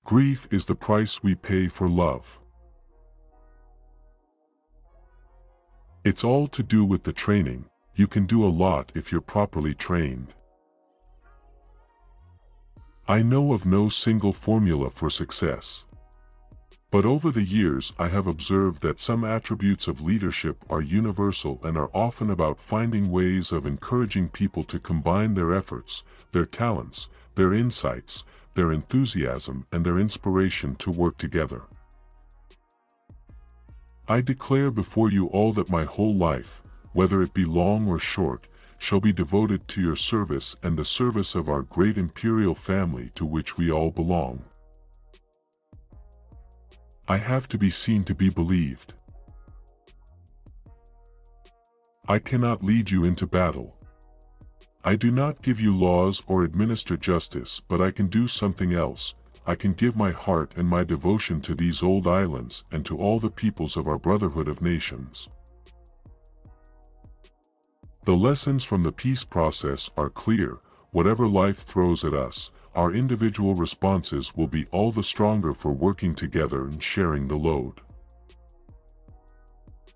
Grief is the price we pay for love. It's all to do with the training. You can do a lot if you're properly trained. I know of no single formula for success. But over the years I have observed that some attributes of leadership are universal and are often about finding ways of encouraging people to combine their efforts, their talents, their insights, their enthusiasm and their inspiration to work together. I declare before you all that my whole life, whether it be long or short, shall be devoted to your service and the service of our great imperial family to which we all belong. I have to be seen to be believed. I cannot lead you into battle. I do not give you laws or administer justice, but I can do something else. I can give my heart and my devotion to these old islands and to all the peoples of our brotherhood of nations. The lessons from the peace process are clear. Whatever life throws at us, our individual responses will be all the stronger for working together and sharing the load.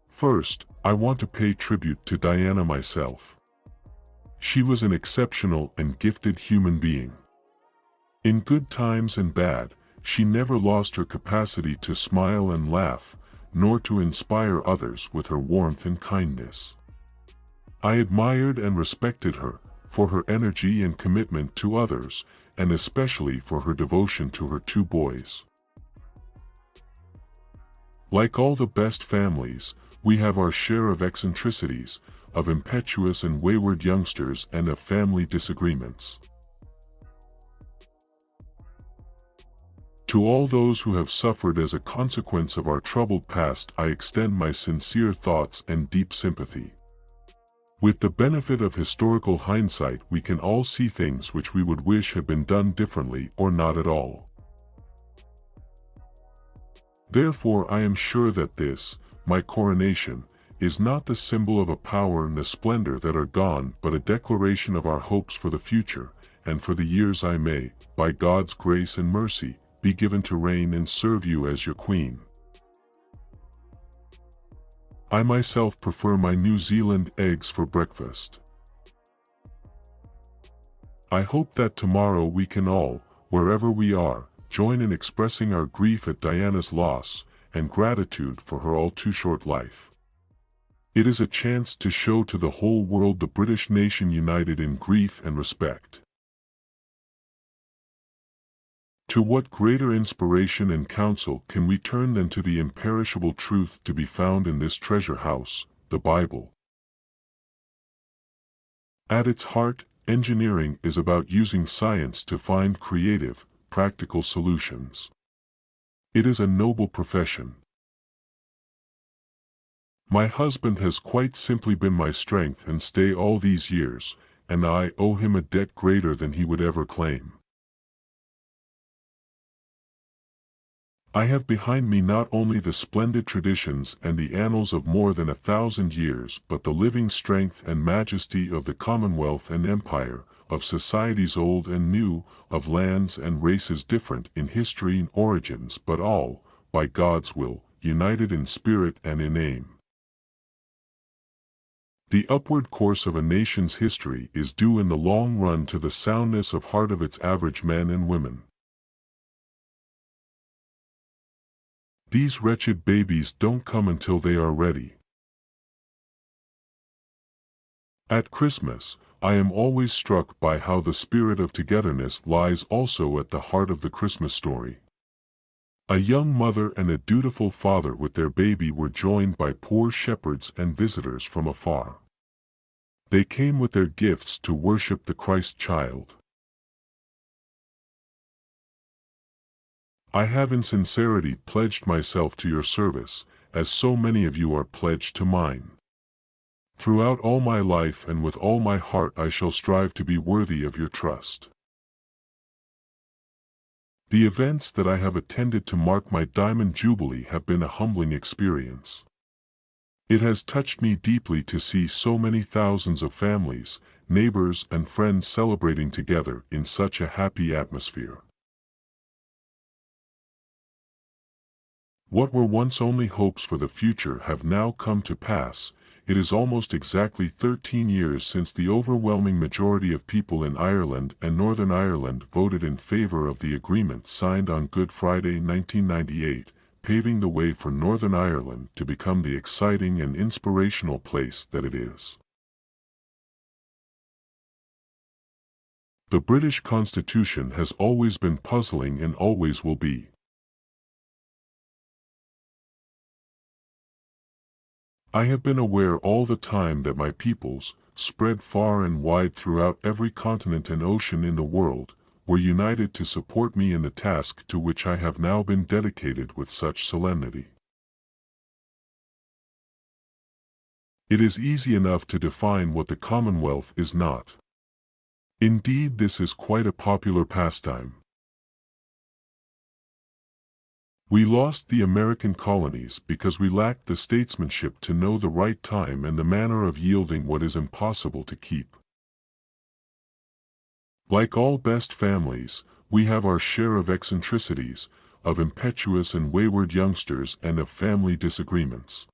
First, I want to pay tribute to Diana myself. She was an exceptional and gifted human being. In good times and bad, she never lost her capacity to smile and laugh, nor to inspire others with her warmth and kindness. I admired and respected her for her energy and commitment to others, and especially for her devotion to her two boys. Like all the best families, we have our share of eccentricities, of impetuous and wayward youngsters and of family disagreements. To all those who have suffered as a consequence of our troubled past, I extend my sincere thoughts and deep sympathy. With the benefit of historical hindsight, we can all see things which we would wish had been done differently or not at all. Therefore, I am sure that this, my coronation, is not the symbol of a power and a splendor that are gone, but a declaration of our hopes for the future, and for the years I may, by God's grace and mercy, be given to reign and serve you as your queen. I myself prefer my New Zealand eggs for breakfast. I hope that tomorrow we can all, wherever we are, join in expressing our grief at Diana's loss, and gratitude for her all too short life. It is a chance to show to the whole world the British nation united in grief and respect. To what greater inspiration and counsel can we turn than to the imperishable truth to be found in this treasure house, the Bible? At its heart, engineering is about using science to find creative, practical solutions. It is a noble profession. My husband has quite simply been my strength and stay all these years, and I owe him a debt greater than he would ever claim. I have behind me not only the splendid traditions and the annals of more than 1,000 years, but the living strength and majesty of the Commonwealth and Empire, of societies old and new, of lands and races different in history and origins, but all, by God's will, united in spirit and in aim. The upward course of a nation's history is due in the long run to the soundness of heart of its average men and women. These wretched babies don't come until they are ready. At Christmas, I am always struck by how the spirit of togetherness lies also at the heart of the Christmas story. A young mother and a dutiful father with their baby were joined by poor shepherds and visitors from afar. They came with their gifts to worship the Christ child. I have in sincerity pledged myself to your service, as so many of you are pledged to mine. Throughout all my life and with all my heart I shall strive to be worthy of your trust. The events that I have attended to mark my Diamond Jubilee have been a humbling experience. It has touched me deeply to see so many thousands of families, neighbors and friends celebrating together in such a happy atmosphere. What were once only hopes for the future have now come to pass. It is almost exactly 13 years since the overwhelming majority of people in Ireland and Northern Ireland voted in favor of the agreement signed on Good Friday 1998, paving the way for Northern Ireland to become the exciting and inspirational place that it is. The British Constitution has always been puzzling and always will be. I have been aware all the time that my peoples, spread far and wide throughout every continent and ocean in the world, were united to support me in the task to which I have now been dedicated with such solemnity. It is easy enough to define what the Commonwealth is not. Indeed, this is quite a popular pastime. We lost the American colonies because we lacked the statesmanship to know the right time and the manner of yielding what is impossible to keep. Like all best families, we have our share of eccentricities, of impetuous and wayward youngsters and of family disagreements.